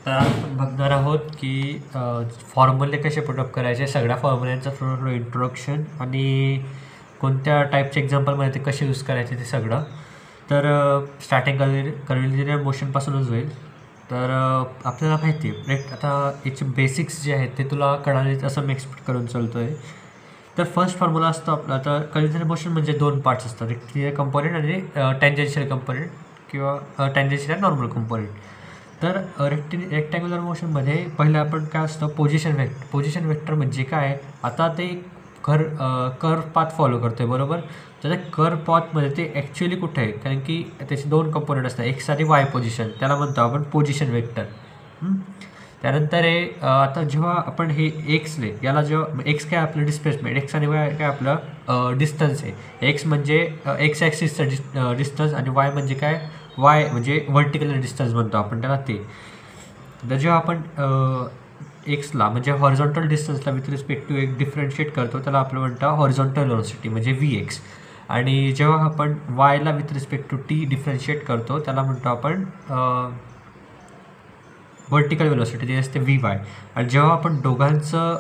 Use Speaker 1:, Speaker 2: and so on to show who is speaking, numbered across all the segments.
Speaker 1: तर आपण बघणार आहोत की फॉर्म्युले कसे पुटअप करायचे, सगळ्या फॉर्म्युल्यांचं थोडं इंट्रोडक्शन आणि कोणत्या टाईपचे एक्झाम्पलमध्ये ते कसे यूज करायचे ते सगळं. तर स्टार्टिंग कलिनियर मोशनपासूनच होईल. तर आपल्याला माहिती आहे आता याचे बेसिक्स जे आहेत ते तुला कळाले असं मी एक्सपेक्ट करून चालतो आहे. तर फर्स्ट फॉर्म्युला असतो आपला. तर कलिनियर मोशन म्हणजे दोन पार्ट्स असतात, एक क्लिअर कंपोनेंट आणि टँजेन्शियल कंपोनेंट किंवा टँजेन्शियल नॉर्मल कंपोनेंट. तर रेक्टँग्युलर मोशनमध्ये पहिलं आपण काय असतं, पोझिशन वेक्टर म्हणजे काय, आता ते कर्व पाथ फॉलो करतो आहे बरोबर. तर त्या कर्व पाथमध्ये ते ॲक्च्युअली कुठे आहे, कारण की त्याचे दोन कंपोनेंट असतात, एक्स आणि वाय पोझिशन, त्याला म्हणतो आपण पोझिशन वेक्टर. त्यानंतर आता जेव्हा आपण हे एक्सले याला जेव्हा एक्स काय आपलं डिस्प्लेसमेंट, एक्स आणि वाय काय आपलं डिस्टन्स आहे. एक्स म्हणजे एक्स ॲक्सिसचं डिस्टन्स आणि वाय म्हणजे काय, वाय म्हणजे व्हर्टिकल डिस्टन्स म्हणतो आपण त्याला ते. तर जेव्हा आपण एक्सला म्हणजे हॉरिझॉन्टल डिस्टन्सला विथ रिस्पेक्ट टू एक डिफरन्शिएट करतो त्याला आपलं म्हणतं हॉरिझॉन्टल व्हेलॉसिटी म्हणजे व्ही एक्स. आणि जेव्हा आपण वायला with respect to T differentiate करतो त्याला म्हणतो आपण व्हर्टिकल व्हेलॉसिटी, ते असते व्ही वाय. आणि जेव्हा आपण दोघांचं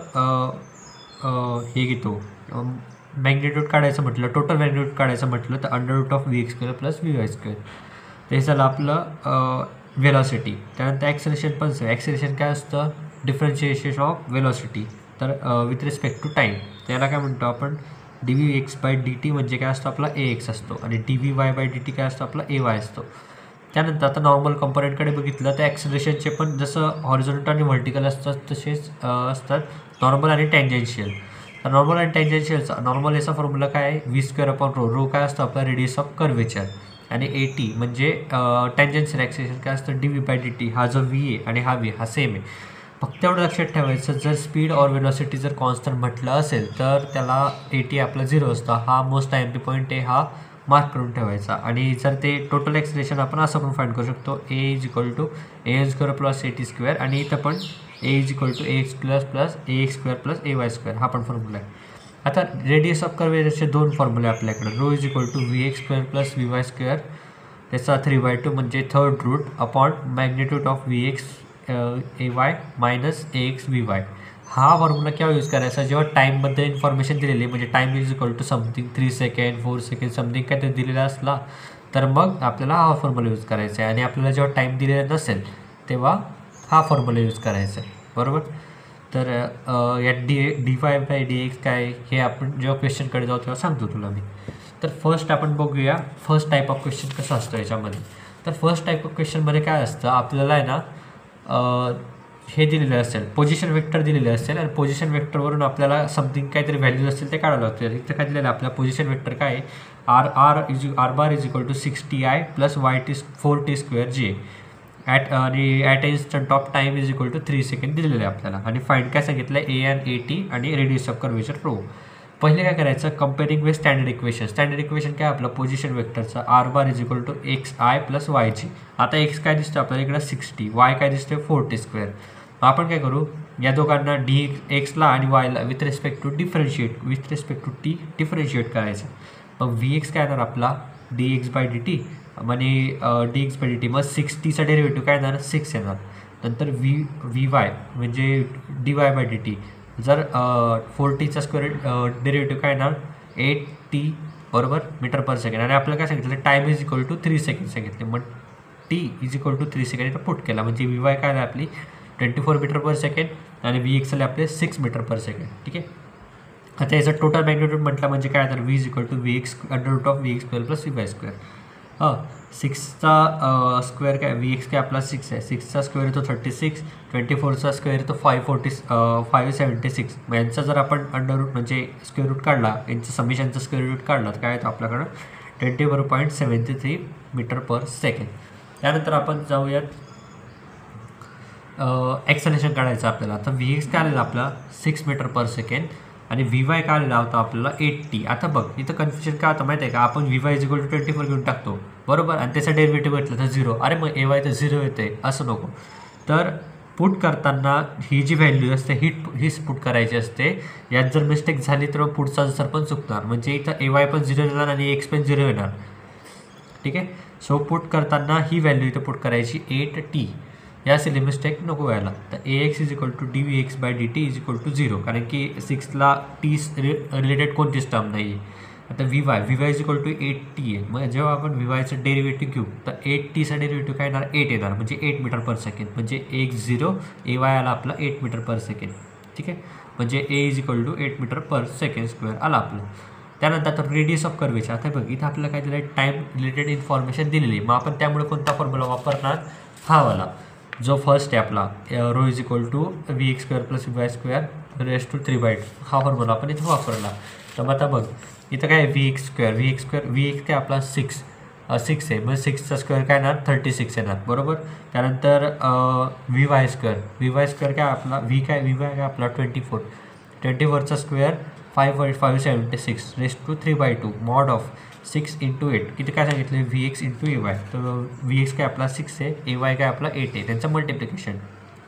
Speaker 1: हे घेतो मॅग्निट्यूड काढायचं म्हटलं, टोटल मॅग्निट्यूड काढायचं म्हटलं, तर under root of V X square plus V Y square, ते झालं आपलं व्हेलॉसिटी. त्यानंतर ॲक्सेलरेशन पण ॲक्सेलरेशन काय असतं, डिफरन्शिएशन ऑफ व्हेलॉसिटी, तर विथ रिस्पेक्ट टू टाईम. त्याला काय म्हणतो आपण D V X by D T म्हणजे काय असतो आपला ए एक्स असतो, आणि D V Y by D T काय असतो आपला ए वाय असतो. त्यानंतर आता नॉर्मल कंपोनेंटकडे बघितलं तर ॲक्सेलरेशनचे पण जसं हॉरिझॉन्टल आणि व्हर्टिकल असतात तसेच असतात नॉर्मल आणि टँजेन्शियल. तर नॉर्मल आणि टँजेन्शियलचा नॉर्मल याचा फॉर्म्युला काय आहे, V square upon rho. Rho काय असतं आपला रेडियस ऑफ कर्वेचर, आणि ए टी म्हणजे टँजेन्शियल ॲक्सेलरेशन काय असतं D V by D T. हा जो व्ही आहे आणि हा व्ही हा सेम आहे. फक्त एवढं लक्षात ठेवायचं, जर स्पीड ऑर वेलॉसिटी जर कॉन्स्टंट म्हटलं असेल तर त्याला ए टी आपला 0 असतं. हा मोस्ट टाईमली पॉईंट आहे, हा मार्क करून ठेवायचा. आणि जर ते टोटल ॲक्सेलरेशन आपण असं पण फाइंड करू शकतो, A is equal to A N square plus A T square, आणि इथं पण A is equal to A X plus A X square plus A Y square, हा पण फॉर्म्युला आहे. आता रेडियस ऑफ कर्वेचरचे दोन फॉर्म्युले आपल्याकडे, rho is equal to V X square plus V Y square, त्याचा 3/2 म्हणजे third root upon magnitude of V X A Y minus A X V Y. हा फॉर्म्युला केव्हा यूज करायचा, जेव्हा टाईमबद्दल इन्फॉर्मेशन दिलेली, म्हणजे time is equal to something 3 second 4 second something काय ते दिलेला असला तर मग आपल्याला हा फॉर्म्युला यूज करायचा आहे. आणि आपल्याला जेव्हा टाईम दिलेला नसेल तेव्हा हा फॉर्म्युला यूज करायचा आहे बरोबर. तर या D Y by D x काय हे आपण जेव्हा क्वेश्चनकडे जाऊ तेव्हा सांगतो तुला मी. तर फर्स्ट आपण बघूया फर्स्ट टाईप ऑफ क्वेश्चन कसं असतं याच्यामध्ये. तर फर्स्ट टाईप ऑफ क्वेश्चनमध्ये काय असतं, आपल्याला आहे ना हे दिलेलं असेल, पोझिशन वेक्टर दिलेले असेल, आणि पोझिशन वेक्टरवरून आपल्याला समथिंग काहीतरी व्हॅल्यूज असतील ते काढावं लागतं. इथं काय दिलेलं आपल्या पोझिशन वेक्टर काय आहे, R bar is equal to 6ti plus Y T 4t square जे at instant of time is equal to 3 second दिलेलं आहे आपल्याला. आणि फाइंड काय सांगितलं आहे, ए एन ए टी आणि रेडियस ऑफ कर्वेचर रो. पहिले काय करायचं, comparing with standard equation. Standard equation काय आपलं पोझिशन वेक्टरचा R bar is equal to X I plus Y J. आता एक्स काय दिसतं आपल्याला इकडं 60, वाय काय दिसतं 4t स्क्वेअर. आपण काय करू, या दोघांना डी एक्सला आणि वायला with respect to T differentiate करायचं. मग व्ही एक्स काय येणार आपला D X by D T, आणि D X by D T, मग 60चा डेरिव्हेटिव्ह काय येणार 6 येणार. नंतर व्ही वाय म्हणजे D Y by D T, जर 4tचा स्क्वेअर डेरिव्हेटिव्ह काय येणार 8t बरोबर मीटर पर सेकंड. आणि आपल्याला काय सांगितलं, time is equal to 3 second सांगितले, मग t is equal to 3 second इथं पुट केला, म्हणजे व्ही वाय काय आहे आपली 24 मीटर पर सेकंड, आणि व्ही एक्स आले आपले 6 मीटर पर सेकंड. ठीक आहे. आता याचा टोटल मॅग्निट्यूड म्हटलं म्हणजे काय, तर V is equal to V X under root of V X square plus V Y square. 6चा स्क्वेअर काय, व्ही एक्स काय आपला 6 आहे, 6चा स्क्वेअर येतो 36, 24चा स्क्वेअर येतो 576. मग यांचा जर आपण अंडर रूट म्हणजे स्क्वेअर रूट काढला, यांचं समिशनचा स्क्वेअर रूट काढला तर काय येतो आपल्याकडं 24.73 मीटर पर सेकंड. त्यानंतर आपण जाऊयात ॲक्सेलरेशन काढायचं आपल्याला. तर व्ही एक्स काय आलेला आपला 6 मीटर पर सेकंड, आणि व्ही वाय काय आलेला होता आपल्याला 8t. आता बघ इथं कन्फ्युजन काय होतं माहिती आहे का, आपण V Y is equal to 24 घेऊन टाकतो बरोबर, आणि त्याचा डेरिव्हेटिव्ह घेतलं तर 0. अरे मग ए वाय तर 0 येते, असं नको. तर पुट करताना ही जी व्हॅल्यू असते हीच पुट करायची असते. यात जर मिस्टेक झाली तर मग पुढचा आन्सर पण चुकणार, म्हणजे इथं ए वाय पण 0 येणार आणि एक्स पण 0 येणार. ठीक आहे. सो पुट करताना ही व्हॅल्यू इथं पुट करायची 8t. या सिली मिस्टेक नको व्हायला. तर AX is equal to dVx/dt is equal to 0, कारण की 6ला टी रिलेटेड कोणतीच टर्म नाही आहे. आता Vy is equal to 8t आहे. मग जेव्हा आपण Vyचं डेरिव्हेटिव्ह घेऊ तर 8tचा डेरिव्हेटिव्ह काय येणार, 8 येणार, म्हणजे 8 मीटर पर सेकंड, म्हणजे 10 AY आला आपला 8 मीटर पर सेकंड. ठीक आहे, म्हणजे A is equal to 8 metre per second square आला आपलं. त्यानंतर आता रेडियस ऑफ कर्वेचर. आता बघ इथं आपल्याला काय दिलं आहे, टाईम रिलेटेड इन्फॉर्मेशन दिलेली आहे. मग आपण त्यामुळे कोणता फॉर्म्युला वापरणार, हा वाला जो फर्स्ट आहे आपला rho is equal to VX² + VY² raise to 3/2. हा फॉर्म्युला आपण इथं वापरला. तर मग आता बघ इथं काय VX² VX काय आपला 6 आहे, मग 6चा स्क्वेअर काय येणार, 36 येणार, बरोबर. त्यानंतर VY² काय आपला Vy काय आपला 24चा square 576 raise to 3/2 mod of 6 × 8 किती काय सांगितलं, VX × AY. तर VX काय आपला 6 आहे, AY काय आपला 8 आहे, त्यांचं मल्टिप्लिकेशन.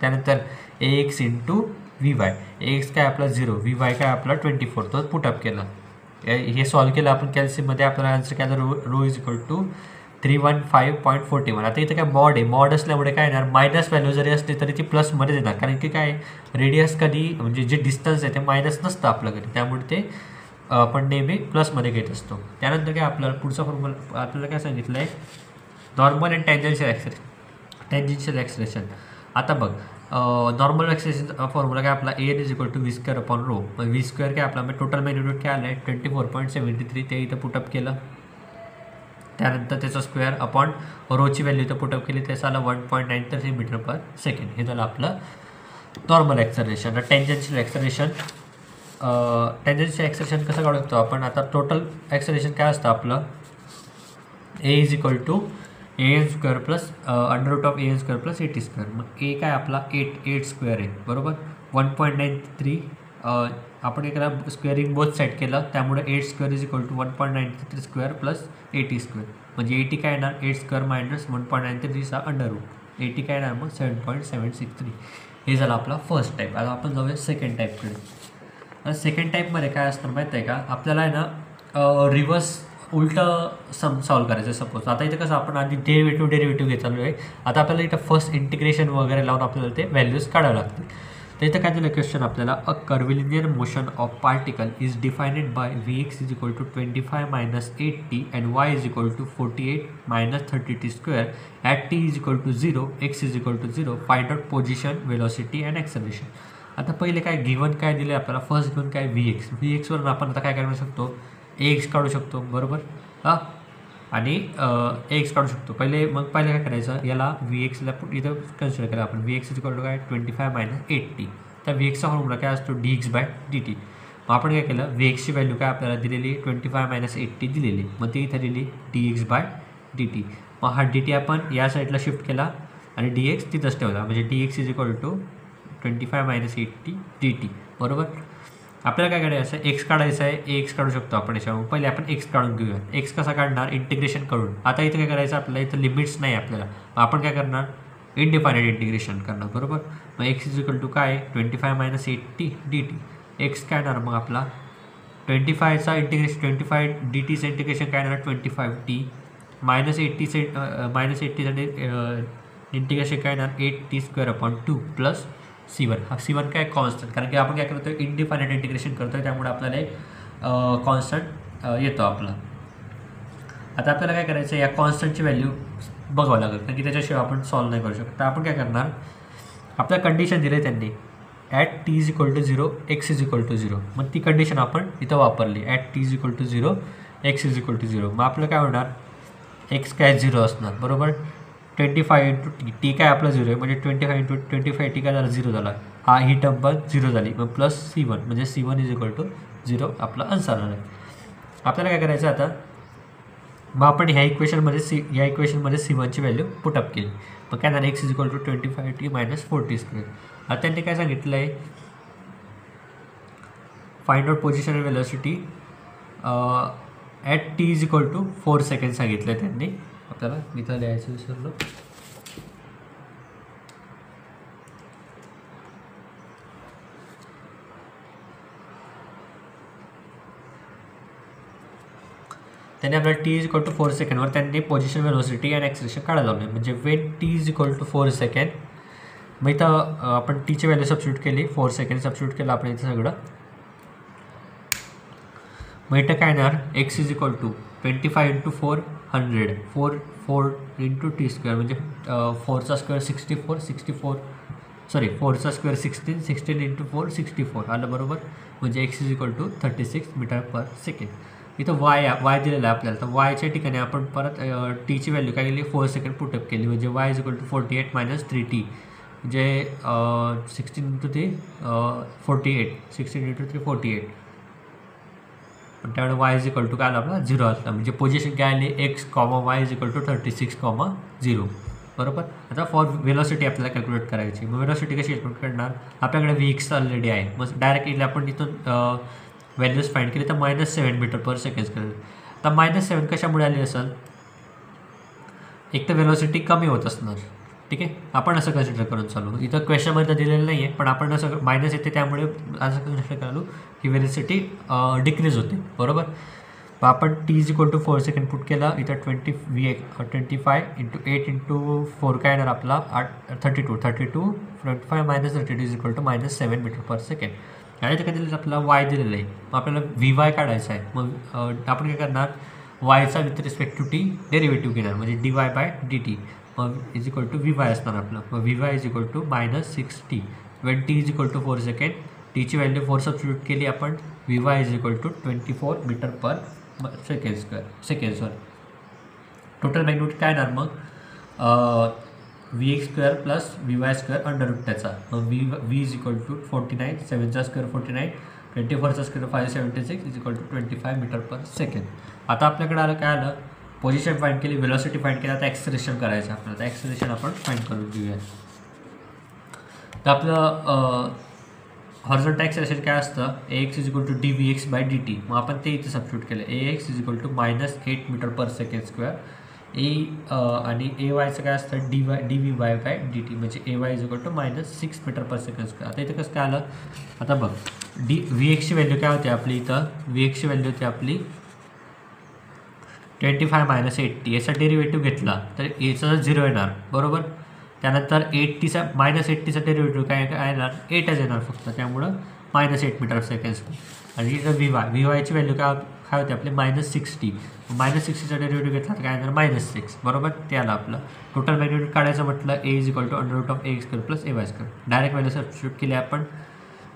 Speaker 1: त्यानंतर AX × VY, AX काय आपला 0, VY काय आपला 24, तो पुटअप केला. हे सॉल्व केलं आपण कॅल्सियममध्ये, आपल्याला आन्सर काय आलं, रो इज इक्वल टू 315.41. आता इथं काय मॉड आहे, मॉड असल्यामुळे काय येणार, मायनस व्हॅल्यू जरी असली तरी ती प्लसमध्ये येणार, कारण की काय रेडियस कधी म्हणजे जे डिस्टन्स आहे ते मायनस नसतं आपल्याकडे, त्यामुळे ते आपण नेहमी प्लसमध्ये घेत असतो. त्यानंतर काय आपल्याला पुढचा फॉर्म्युला आपल्याला काय सांगितलं आहे, नॉर्मल अँड टँजेन्शियल ॲक्सलेरेशन. आता बघ नॉर्मल ॲक्सलेरेशन फॉर्म्युला काय आपला AN is equal to V²/ρ. मग V² काय आपला टोटल मॅग्निट्यूड काय आलं आहे 24.73, ते इथं पुटअप केलं. त्यानंतर त्याचा स्क्वेअर अपॉन रोची व्हॅल्यू इथं पुटअप केली, त्याचं आलं 1.93 मीटर पर सेकंड. हे झालं आपलं नॉर्मल ॲक्सलरेशन. टँजेन्शियल ॲक्सलरेशन कसं काढू शकतो आपण, आता टोटल ॲक्सलरेशन काय असतं आपलं, A is equal to AN² + √AN² + AT². मग A काय आपला 8 स्क्वेअर आहे, बरोबर. 1.93 आपण एखादा स्क्वेअरिंग बोथ साईड केलं, त्यामुळे 8² इज इक्वल टू 1.93² + AT². म्हणजे 80 काय येणार, 8² - 1.93चा √. 80 काय येणार मग 7.763. हे झालं आपला फर्स्ट टाईप. आता आपण जाऊया सेकंड टाईपकडे. आता सेकंड टाईपमध्ये काय असतं माहिती आहे का, आपल्याला आहे ना रिव्हर्स उलटं सॉल्व करायचं. सपोज आता इथं कसं आपण आधी डेरिव्हेटिव्ह घेत चालू आहे, आता आपल्याला इथं फर्स्ट इंटिग्रेशन वगैरे लावून आपल्याला ते व्हॅल्यूज काढावं लागतील. तर इथं काय दिलं क्वेश्चन आपल्याला, a curvilinear motion of particle is defined by VX is equal to 25 - 8t and Y is equal to 48 - 30t² at t is equal to 0, x is equal to 0. Find out position, velocity and acceleration. आता पहिले काय given काय दिले आपल्याला, first given काय VX वरून आपण आता काय करू शकतो, AX काढू शकतो, बरोबर. हां, आणि AX काढू शकतो. मग पहिले काय करायचं, याला VXला इथं कन्सिडर करा आपण. VX इज इक्वल टू काय 25 - 8t. तर VXचा फॉर्म्युला काय असतो, dx/dt. मग आपण काय केलं, VXची व्हॅल्यू काय आपल्याला दिलेली 25 - 8t दिलेली, मग ती इथं दिली dx/dt. मग हा dt आपण या साईडला शिफ्ट केला आणि dx तिथंच ठेवला, म्हणजे dx is equal to 25 - 8t dt, बरोबर. आपल्याला काय काढायचं आहे, एक्स काढायचं आहे, AX काढू शकतो आपण याच्यावर. पहिले आपण एक्स काढून घेऊया. एक्स कसा काढणार, इंटिग्रेशन करून. आता इथं काय करायचं आपल्याला, इथं लिमिट्स नाही आपल्याला, मग आपण काय करणार, इनडिफायनाइट इंटिग्रेशन करणार, बरोबर. मग x इज इक्वल टू काय 25 - 8t dt. एक्स काय येणार मग आपला 25चा इंटिग्रेशन, 25 dtचं इंटिग्रेशन काय येणार 25t -80चं इंटिग्रेशन काय येणार 8t² / 2 + C1. हा C1 काय कॉन्स्टंट, कारण की आपण काय करतो इनडिफायनाइट इंटिग्रेशन करतो आहे, त्यामुळे आपल्याला एक कॉन्स्टंट येतो आपला. आता आपल्याला काय करायचं, या कॉन्स्टंटची व्हॅल्यू बघावं लागेल, कारण की त्याच्याशिवाय आपण सॉल्व नाही करू शकतो. तर आपण काय करणार, आपल्या कंडिशन दिली त्यांनी at t is equal to 0, x is equal to 0. मग ती कंडिशन आपण इथं वापरली, at t is equal to 0, x is equal to 0. मग आपलं काय होणार, x काय 0 असणार, बरोबर. 25 × t काय आपला 0 आहे, म्हणजे 25 × 25 t काय झाला 0 झाला. हा ही टर्म पण 0 झाली, मग प्लस C1, म्हणजे C1 इज इक्वल टू 0 आपला आन्सर आहे. आपल्याला काय करायचं आता, मग आपण ह्या इक्वेशनमध्ये C1ची व्हॅल्यू पुटअप केली. मग काय झालं, x is equal to 25t - 40². आता त्यांनी काय सांगितलं आहे, find out position and velocity at t is equal to 4 second सांगितलं आहे त्यांनी. आपल्याला इथं लिहायचं विसरलो. त्यांनी आपल्याला t इज इक्वल टू 4 सेकंडवर त्यांनी पोझिशन, वेलोसिटी अँड ॲक्सलेरेशन काढायला लावले. म्हणजे when t is equal to 4 second मग इथं आपण टीची व्हॅल्यू सबस्टिट्यूट केली, 4 सेकंड सबस्टिट्यूट केलं आपण इथं सगळं. मग इथं काय येणार, x is equal to 25 into 4 100, 4 into t square म्हणजे 4चा स्क्वेअर 64 सॉरी 4चा स्क्वेअर 16 इंटू 4 64 आलं बरोबर. म्हणजे x is equal to 36 metre per second. इथं वाय दिलेलं आहे आपल्याला, तर वायच्या ठिकाणी आपण परत टीची व्हॅल्यू काय केली, 4 सेकंड पुटअप केली. म्हणजे y is equal to 48 minus 3t म्हणजे 16 इंटू 3 48, 16 इंटू 3 48. पण त्यावेळेला वाय इज इक्वल टू काय आलं आपला 0 असला. म्हणजे पोझिशन काय आली, x comma y is equal to 36,0 बरोबर. आता फॉर वेलॉसिटी आपल्याला कॅल्क्युलेट करायची. मग वेलॉसिटी कशी कॅल्क्युलेट करणार, आपल्याकडे व्हीएक्स ऑलरेडी आहे. मग डायरेक्ट इथे आपण इथून व्हॅल्यूज फाइंड केली तर -7 मीटर पर सेकंड करेल. आता -7 कशामुळे आली असेल, एक तर वेलॉसिटी कमी होत असणार, ठीक आहे. आपण असं कन्सिडर करून चालू. इथं क्वेश्चनमध्ये दिलेलं नाही आहे, पण आपण असं मायनस येते त्यामुळे असं कन्सिडर करालो की वेलॉसिटी डिक्रीज होते बरोबर. मग आपण t is equal to 4 second put केला. इथं 25 इंटू 8 इंटू 4 काय येणार आपला 32 25 minus 32 is equal to -7 metre per second. आणि इथं काय दिलेलं आपल्याला वाय दिलेलं आहे. मग आपल्याला व्ही वाय काढायचं आहे. मग आपण काय करणार, वायचा with respect to T derivative घेणार म्हणजे dy/dt. मग is equal to V Y असणार आपलं. मग V Y is equal to -6t when T is equal to 4 second. टीची व्हॅल्यू 4 सबस्टिट्यूट केली आपण. V Y is equal to 24 metre per second. Total magnitude काय येणार मग V X square plus V Y square under root त्याचा. मग V is equal to 49, 7चा square 49, 24चा square 576 is equal to 25 metre per second. आता आपल्याकडे आलं काय आलं, पोझिशन फाइंड केली, वेलॉसिटी फाइंड केला, आता ॲक्सेलरेशन करायचं आपल्याला. तर ॲक्सेलरेशन आपण फाइंड करून घेऊया. तर आपलं हॉरिझॉन्टल ॲक्सेलरेशन काय असतं, ax is equal to dvx/dt. मग आपण ते इथे सबस्टिट्यूट केलं. ax is equal to -8 metre per second square. आणि ayचं काय असतं dvy/dt म्हणजे ay is equal to -6 metre per second square. आता इथं कसं काय आलं, आता बघ vxची व्हॅल्यू काय होती आपली, इथं vxची व्हॅल्यू होती आपली 25 मायनस 8t. याचा डेरिव्हेटिव्ह घेतला तर याचा 0 येणार बरोबर. त्यानंतर -8tचा डेरिव्हेटिव्ह काय येणार 8च येणार फक्त, त्यामुळं -8 मीटर सेकंड. आणि इथं व्ही वायची व्हॅल्यू काय होते आपले -6t. -6चा डेरिव्हेटिव्ह घेतला तर काय येणार -6 बरोबर. ते आलं आपलं. टोटल मॅग्निट्यूड काढायचं म्हटलं a is equal to √ax² plus ay². Direct value substitute केली आपण.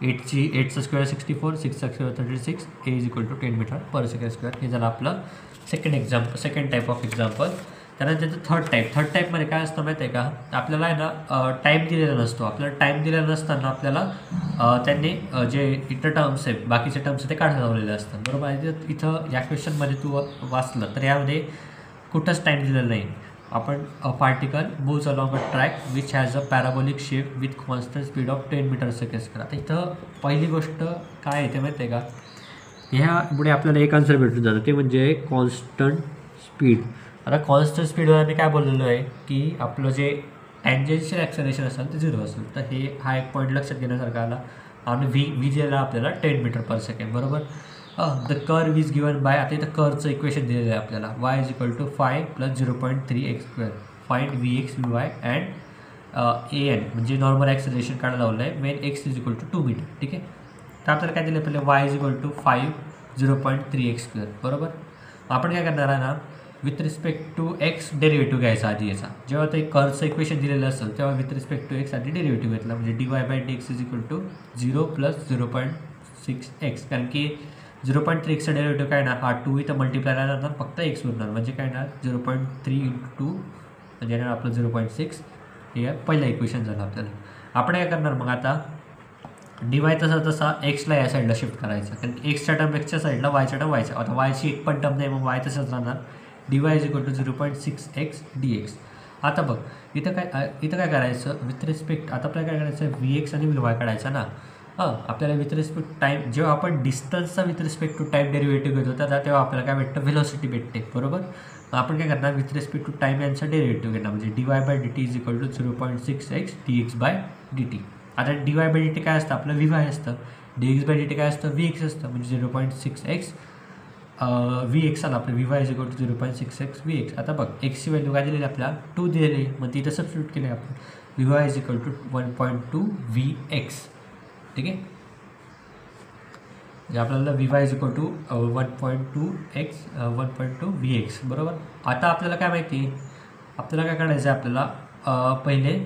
Speaker 1: 8चा स्क्वेअर 64, 6चा square 36, a is equal to 10 metre per second square. हे झालं आपलं सेकंड टाईप ऑफ एक्झाम्पल. त्यानंतर थर्ड टाईपमध्ये काय असतं माहिती आहे का, आपल्याला आहे ना टाईम दिलेला नसतो. आपल्याला टाईम दिलेला नसताना आपल्याला त्यांनी जे इतर टर्म्स आहेत बाकीचे टर्म्स ते काढून लावलेले असतात बरोबर. इथं या क्वेश्चनमध्ये तू वाचलं तर यामध्ये कुठंच टाईम दिलेला नाही. आपण particle moves along a track which has a parabolic shape with constant speed of 10 metre second square. आता इथं पहिली गोष्ट काय येते माहिती आहे का, ह्यामुळे आपल्याला एक आन्सर भेटून जातं, ते म्हणजे कॉन्स्टंट स्पीड. आता कॉन्स्टंट स्पीडवर मी काय बोललेलो आहे की आपलं जे टँजेन्शियल ॲक्सेलरेशन असेल ते 0 असेल. तर हा एक पॉईंट लक्षात घेण्यासारखा आला. आणि व्ही दिलेला आपल्याला 10 मीटर पर सेकंड बरोबर. The curve is given by, आता इथं कर्वचं इक्वेशन दिलेलं आहे आपल्याला, y is equal to 5 plus 0.3x². Find vx vy and an म्हणजे नॉर्मल ॲक्सेलरेशन काढायला लावलं आहे when x is equal to 2 metre. ठीक आहे. तर आपल्याला काय दिलं पहिले y is equal to 5 0.3x² बरोबर. आपण काय करणार आहे ना, with respect to x derivative घ्यायचा आधी याचा. जेव्हा ते कर्वचं इक्वेशन दिलेलं असेल तेव्हा विथ रिस्पेक्ट टू एक्स आधी डेरिव्हेटिव्ह घेतला म्हणजे dy/dx is equal to 0 plus 0.6x. कारण की 0.3xचा डेरिव्हेटिव्ह काय ना, हा 2 इथं मल्टिप्लाय राहणार, फक्त x उरणार म्हणजे काय ना 0.3 इंटू 2 म्हणजे येणार आपलं 0.6. हे पहिलं इक्वेशन झालं आपल्याला. आपण काय करणार मग आता dy तसा एक्सला या साईडला शिफ्ट करायचं, कारण की एक्सच्या टर्म एक्सच्या साईडला वायच्या टर्म वायच्या. आता वायची एक पण टर्म नाही मग वाय तसंच राहणार. dy is equal to 0.6x dx. आता बघ इथं काय करायचं विथ रिस्पेक्ट, आता आपल्याला काय करायचं vx आणि vy काढायचा ना. आपल्याला विथ रिस्पेक्ट टाईम, जेव्हा आपण डिस्टन्सचा with respect to time derivative घेतो तर तेव्हा आपल्याला काय भेटतं व्हेलॉसिटी भेटते बरोबर. आपण काय करणार विथ रिस्पेक्ट टू टाईम यांचा डेरिव्हेटिव्ह घेणार म्हणजे dy/dt is equal to 0.6x dx/dt. आता dy/dt काय असतं आपलं vy असतं, dx/dt काय असतं vx असतं म्हणजे 0.6x vx आला आपलं vy is equal to 0.6x vx. आता बघ एक्सची व्हॅल्यू काय दिलेली आपल्याला 2 दिलेली, मग तिथं सबस्टिट्यूट केली आपण. Y is equal to 1.2 VX. ठीक आहे, म्हणजे आपल्याला y is equal to 1.2 VX बरोबर. आता आपल्याला काय माहिती आहे, आपल्याला काय काढायचं आहे, आपल्याला पहिले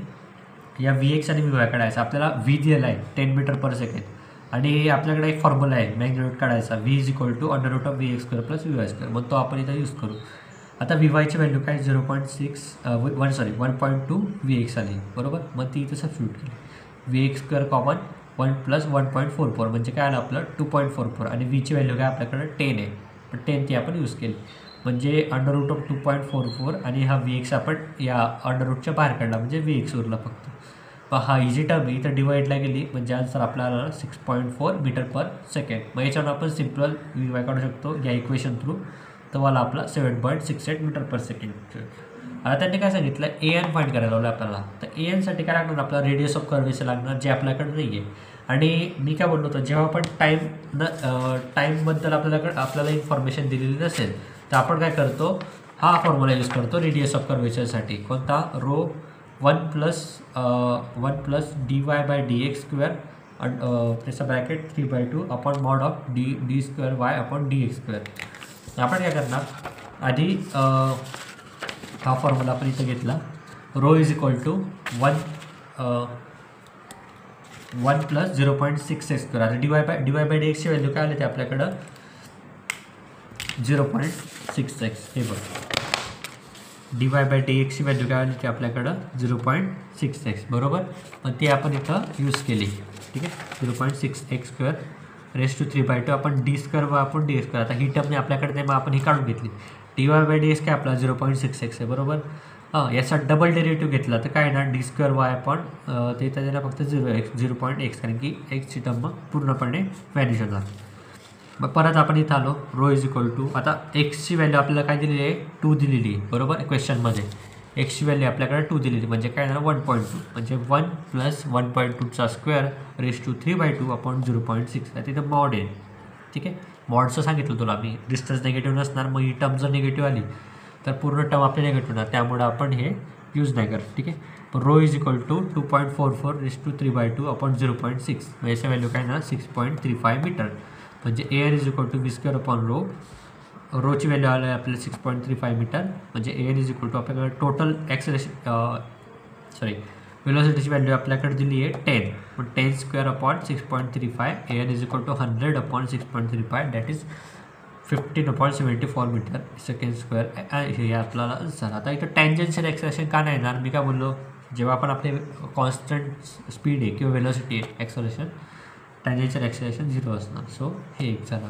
Speaker 1: या VX आणि वाय काढायचं. आपल्याला V दिलेला आहे 10 मीटर पर सेकंड आणि आपल्याकडे एक फॉर्म्युला आहे मॅग्निट्यूड काढायचा, V is equal to √VX² plus VY². मग तो आपण इथं यूज करू. आता VYची व्हॅल्यू काय 1.2 VX आली बरोबर. मग ती इथं सबस्टिट्यूट केली. VX² कॉमन 1 प्लस 1.44 म्हणजे काय आलं आपलं 2.44 आणि Vची व्हॅल्यू काय आपल्याकडे 10 आहे, पण 10 ती आपण यूज केली म्हणजे √2.44 आणि हा VX आपण या अंडररूटच्या बाहेर काढला म्हणजे VX उरला फक्त. मग हा ही जी टर्म इथं डिवाईडला गेली म्हणजे आन्सर आपल्याला 6.4 मीटर पर सेकंड. मग याच्यावर आपण सिम्पल VY काढू शकतो या इक्वेशन थ्रू. तर मला आपला 7.68 मीटर पर सेकंड. आता त्यांनी काय सांगितलं AN फाइंड करायला लावलं आपल्याला. तर ANसाठी काय लागणार आपल्याला रेडियस ऑफ कर्वेचर लागणार जे आपल्याकडे नाही आहे. आणि मी काय बोललो होतो जेव्हा आपण टाईमबद्दल आपल्याला इन्फॉर्मेशन दिलेली नसेल तर आपण काय करतो हा फॉर्म्युला यूज करतो रेडियस ऑफ कर्वेचरसाठी. कोणता रो 1 प्लस dy/dx² त्याचा bracket 3/2 upon mod of d² upon dx². आपण काय करणार आधी हा फॉर्म्युला आपण इथं घेतला. Rho is equal to 1 plus 0.6x². आता dy/dx ची व्हॅल्यू काय आली ते आपल्याकडं 0.6x. हे बघ dy/dx ची व्हॅल्यू काय आली ते आपल्याकडं 0.6x बरोबर. मग ती आपण इथं यूज केली. ठीक आहे, 0.6x² रेस टू 3/2 आपण d² आपण dx². आता ही टर्मने आपल्याकडे ते मग आपण ही काढून घेतली. dy/dx काय आपला 0.6x आहे बरोबर. याचा डबल डेरिव्हेटिव्ह घेतला तर काय येणार d² आपण ते त्याला फक्त 0.x कारण की एक्सची टर्म मग पूर्णपणे व्हॅनिश होणार. मग परत आपण इथं आलो रो इज इक्वल टू आता एक्सची व्हॅल्यू आपल्याला काय दिलेली आहे 2 दिलेली आहे बरोबर. क्वेश्चनमध्ये एक्सची व्हॅल्यू आपल्याकडे 2 दिलेली म्हणजे काय येणार 1.2 म्हणजे 1 प्लस 1.2चा स्क्वेअर रेस टू 3/2 अपॉन 0.6 आहे. तिथं मॉड आहे. ठीक आहे, मॉडचं सांगितलं तुला मी डिस्टन्स निगेटिव्ह नसणार. मग ही टर्म जर निगेटिव्ह आली तर पूर्ण टर्म आपली निगेटिव्ह होणार त्यामुळे आपण हे यूज नाही करत. ठीक आहे, rho is equal to 2.44 raise to 3/2 upon 0.6 मग याची व्हॅल्यू काय ना 6.35 मीटर म्हणजे AN is equal to V² upon रोची व्हॅल्यू आली आहे आपल्याला 6.35 मीटर म्हणजे AN इज इक्वल टू आपल्याकडे टोटल वेलोसिटीची व्हॅल्यू आपल्याकडे दिली आहे 10 पण 10² upon 6.35 AN is equal to 100 upon 6.35 that is 15.74 metre second. हे आपल्याला झालं. आता इथं टँजेन्शियल एक्सेलरेशन का नाही येणार मी काय बोललो जेव्हा आपण आपले कॉन्स्टंट स्पीड आहे किंवा वेलोसिटी आहे एक्सेलरेशन टँजेन्शियल एक्सेलरेशन 0 असणार. सो हे एक झालं.